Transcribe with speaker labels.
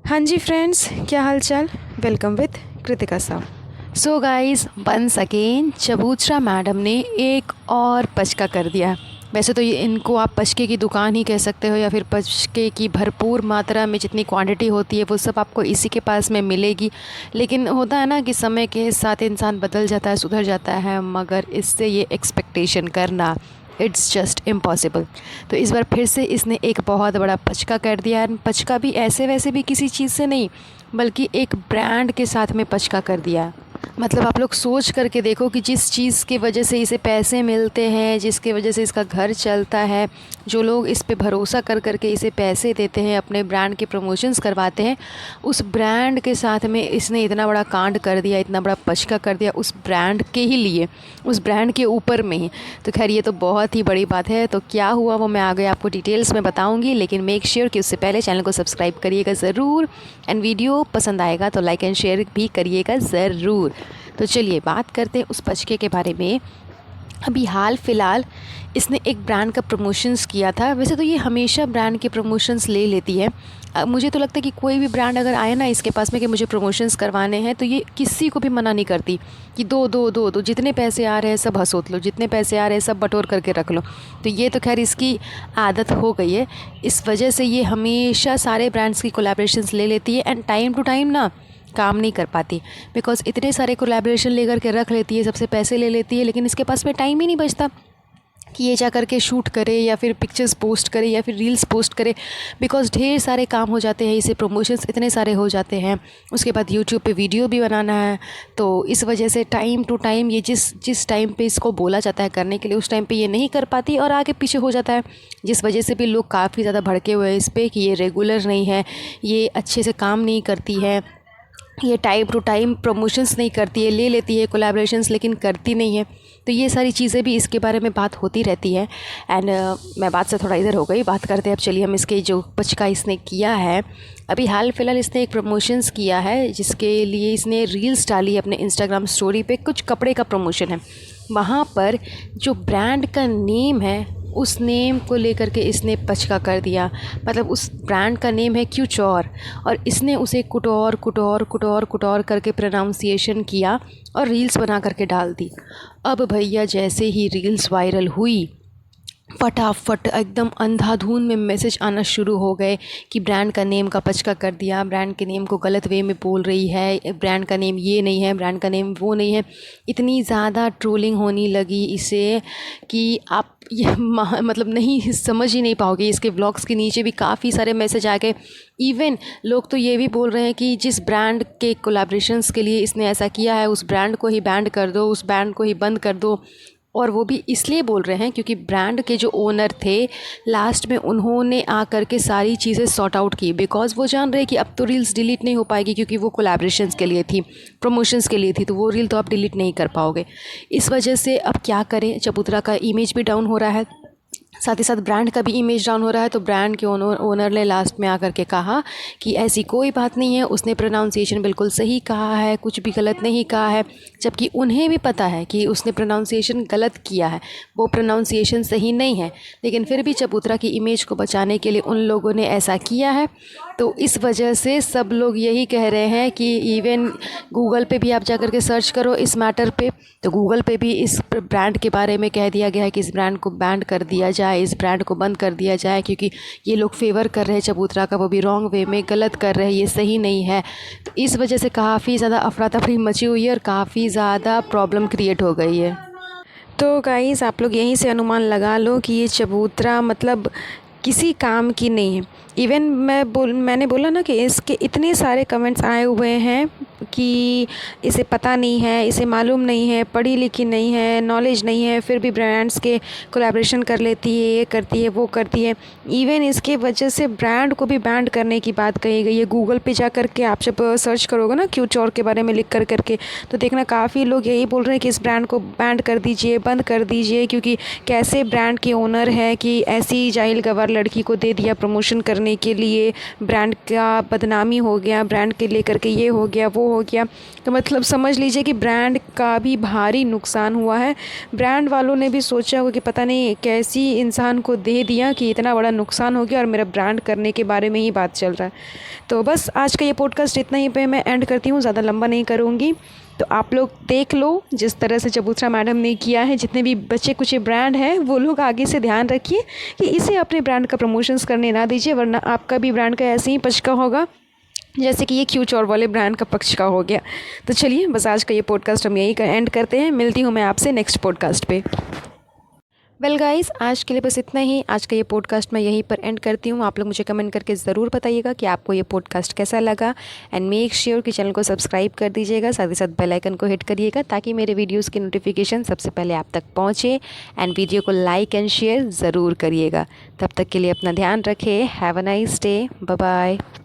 Speaker 1: हाँ जी फ्रेंड्स, क्या हाल चाल। वेलकम विद कृतिका साहब। सो गाइस, वंस अगेन चबूतरा मैडम ने एक और पचका कर दिया। वैसे तो ये इनको आप पचके की दुकान ही कह सकते हो, या फिर पचके की भरपूर मात्रा में जितनी क्वांटिटी होती है वो सब आपको इसी के पास में मिलेगी। लेकिन होता है ना कि समय के साथ इंसान बदल जाता है, सुधर जाता है, मगर इससे ये एक्सपेक्टेशन करना इट्स जस्ट इम्पॉसिबल। तो इस बार फिर से इसने एक बहुत बड़ा पचका कर दिया है। पचका भी ऐसे वैसे भी किसी चीज़ से नहीं, बल्कि एक ब्रांड के साथ में पचका कर दिया। मतलब आप लोग सोच करके देखो कि जिस चीज़ की वजह से इसे पैसे मिलते हैं, जिसकी वजह से इसका घर चलता है, जो लोग इस पे भरोसा कर करके इसे पैसे देते हैं, अपने ब्रांड के प्रमोशंस करवाते हैं, उस ब्रांड के साथ में इसने इतना बड़ा कांड कर दिया, इतना बड़ा पचका कर दिया उस ब्रांड के ही लिए, उस ब्रांड के ऊपर में ही। तो खैर ये तो बहुत ही बड़ी बात है। तो क्या हुआ वो मैं आगे आपको डिटेल्स में बताऊँगी, लेकिन मेक श्योर कि उससे पहले चैनल को सब्सक्राइब करिएगा ज़रूर, एंड वीडियो पसंद आएगा तो लाइक एंड शेयर भी करिएगा ज़रूर। तो चलिए बात करते हैं उस पचके के बारे में। अभी हाल फ़िलहाल इसने एक ब्रांड का प्रमोशंस किया था। वैसे तो ये हमेशा ब्रांड के प्रमोशंस ले लेती है। मुझे तो लगता है कि कोई भी ब्रांड अगर आए ना इसके पास में कि मुझे प्रमोशंस करवाने हैं, तो ये किसी को भी मना नहीं करती कि दो दो दो दो, जितने पैसे आ रहे हैं सब हंसोत लो, जितने पैसे आ रहे हैं सब बटोर करके रख लो। तो ये तो खैर इसकी आदत हो गई है। इस वजह से ये हमेशा सारे ब्रांड्स की कोलैबोरेशंस ले लेती है, एंड टाइम टू टाइम ना काम नहीं कर पाती, बिकॉज़ इतने सारे कोलैबोरेशन लेकर के रख लेती है, सबसे पैसे ले लेती है, लेकिन इसके पास में टाइम ही नहीं बचता कि ये जा कर के शूट करे या फिर पिक्चर्स पोस्ट करे या फिर रील्स पोस्ट करे। बिकॉज़ ढेर सारे काम हो जाते हैं, इसे प्रमोशंस इतने सारे हो जाते हैं, उसके बाद यूट्यूब पे वीडियो भी बनाना है। तो इस वजह से टाइम टू टाइम ये जिस जिस टाइम पे इसको बोला जाता है करने के लिए, उस टाइम पे ये नहीं कर पाती और आगे पीछे हो जाता है, जिस वजह से भी लोग काफ़ी ज़्यादा भड़के हुए हैं इस पर कि ये रेगुलर नहीं है, ये अच्छे से काम नहीं करती है, ये टाइम टू टाइम प्रमोशंस नहीं करती है, ले लेती है कोलैबोरेशंस लेकिन करती नहीं है। तो ये सारी चीज़ें भी इसके बारे में बात होती रहती है। एंड मैं बात से थोड़ा इधर हो गई, बात करते हैं अब। चलिए हम इसके जो पचका इसने किया है, अभी हाल फिलहाल इसने एक प्रमोशंस किया है जिसके लिए इसने रील्स डाली अपने इंस्टाग्राम स्टोरी पे। कुछ कपड़े का प्रमोशन है, वहाँ पर जो ब्रांड का नेम है उस नेम को लेकर के इसने पचका कर दिया। मतलब उस ब्रांड का नेम है क्यूचौर, और इसने उसे कुटौर कुटौर कुटौर कुटौर करके प्रोनाउंसिएशन किया और रील्स बना करके डाल दी। अब भैया जैसे ही रील्स वायरल हुई, फटाफट एकदम अंधाधुन में मैसेज आना शुरू हो गए कि ब्रांड का नेम का पचका कर दिया, ब्रांड के नेम को गलत वे में बोल रही है, ब्रांड का नेम ये नहीं है, ब्रांड का नेम वो नहीं है। इतनी ज़्यादा ट्रोलिंग होने लगी इसे कि आप ये मतलब नहीं समझ ही नहीं पाओगे। इसके ब्लॉग्स के नीचे भी काफ़ी सारे मैसेज आ गए। इवन लोग तो ये भी बोल रहे हैं कि जिस ब्रांड के कोलैबोरेशंस के लिए इसने ऐसा किया है, उस ब्रांड को ही बैन कर दो, उस ब्रांड को ही बंद कर दो। और वो भी इसलिए बोल रहे हैं क्योंकि ब्रांड के जो ओनर थे लास्ट में उन्होंने आकर के सारी चीज़ें सॉर्ट आउट की, बिकॉज़ वो जान रहे हैं कि अब तो रील्स डिलीट नहीं हो पाएगी, क्योंकि वो कोलैबोरेशंस के लिए थी, प्रमोशंस के लिए थी, तो वो रील तो आप डिलीट नहीं कर पाओगे। इस वजह से अब क्या करें, चबूतरा का इमेज भी डाउन हो रहा है, साथ ही साथ ब्रांड का भी इमेज डाउन हो रहा है। तो ब्रांड के ओनर ने लास्ट में आकर के कहा कि ऐसी कोई बात नहीं है, उसने प्रोनाउंसिएशन बिल्कुल सही कहा है, कुछ भी गलत नहीं कहा है। जबकि उन्हें भी पता है कि उसने प्रोनाउंसिएशन गलत किया है, वो प्रोनाउंसिएशन सही नहीं है, लेकिन फिर भी चबूतरा की इमेज को बचाने के लिए उन लोगों ने ऐसा किया है। तो इस वजह से सब लोग यही कह रहे हैं कि इवन गूगल पे भी आप जा कर के सर्च करो इस मैटर पे, तो गूगल पे भी इस ब्रांड के बारे में कह दिया गया है कि इस ब्रांड को बैन कर दिया जाए, इस ब्रांड को बंद कर दिया जाए, क्योंकि ये लोग फेवर कर रहे हैं चबूतरा का, वो भी रॉन्ग वे में, गलत कर रहे हैं, ये सही नहीं है। तो इस वजह से काफ़ी ज़्यादा अफरा तफरी मची हुई है और काफ़ी ज़्यादा प्रॉब्लम क्रिएट हो गई है। तो गाइस आप लोग यहीं से अनुमान लगा लो कि ये चबूतरा मतलब किसी काम की नहीं है। इवन मैंने बोला ना कि इसके इतने सारे कमेंट्स आए हुए हैं कि इसे पता नहीं है, इसे मालूम नहीं है, पढ़ी लिखी नहीं है, नॉलेज नहीं है, फिर भी ब्रांड्स के कोलैबोरेशन कर लेती है, ये करती है, वो करती है। इवन इसके वजह से ब्रांड को भी बैन करने की बात कही गई है। गूगल पे जा कर के आप जब सर्च करोगे ना क्यूचौर के बारे में लिख कर करके, तो देखना काफ़ी लोग यही बोल रहे हैं कि इस ब्रांड को बैन कर दीजिए, बंद कर दीजिए, क्योंकि कैसे ब्रांड के ओनर है कि ऐसी जाहिल गवार लड़की को दे दिया प्रमोशन करने के लिए, ब्रांड का बदनामी हो गया, ब्रांड के लेकर के ये हो गया, वो हो गया। तो मतलब समझ लीजिए कि ब्रांड का भी भारी नुकसान हुआ है। ब्रांड वालों ने भी सोचा होगा कि पता नहीं कैसी इंसान को दे दिया कि इतना बड़ा नुकसान हो गया और मेरा ब्रांड करने के बारे में ही बात चल रहा है। तो बस आज का ये पॉडकास्ट इतना ही पे मैं एंड करती हूँ, ज़्यादा लंबा नहीं करूँगी। तो आप लोग देख लो जिस तरह से चबूतरा मैडम ने किया है, जितने भी बच्चे कुछ ब्रांड हैं वो लोग आगे से ध्यान रखिए कि इसे अपने ब्रांड का प्रमोशंस करने ना दीजिए, वरना आपका भी ब्रांड का ऐसे ही पचका होगा जैसे कि ये क्यूचौर वाले ब्रांड का पक्ष का हो गया। तो चलिए बस आज का ये पॉडकास्ट हम यहीं का एंड करते हैं। मिलती हूँ मैं आपसे नेक्स्ट पॉडकास्ट पे। वेल गाइस, आज के लिए बस इतना ही। आज का ये पॉडकास्ट मैं यहीं पर एंड करती हूँ। आप लोग मुझे कमेंट करके ज़रूर बताइएगा कि आपको ये पॉडकास्ट कैसा लगा, एंड मेक श्योर कि चैनल को सब्सक्राइब कर दीजिएगा, साथ ही साथ बेल आइकन को हिट करिएगा ताकि मेरे वीडियोस की नोटिफिकेशन सबसे पहले आप तक पहुँचे। एंड वीडियो को लाइक एंड शेयर ज़रूर करिएगा। तब तक के लिए अपना ध्यान रखें। Have a nice day. Bye bye.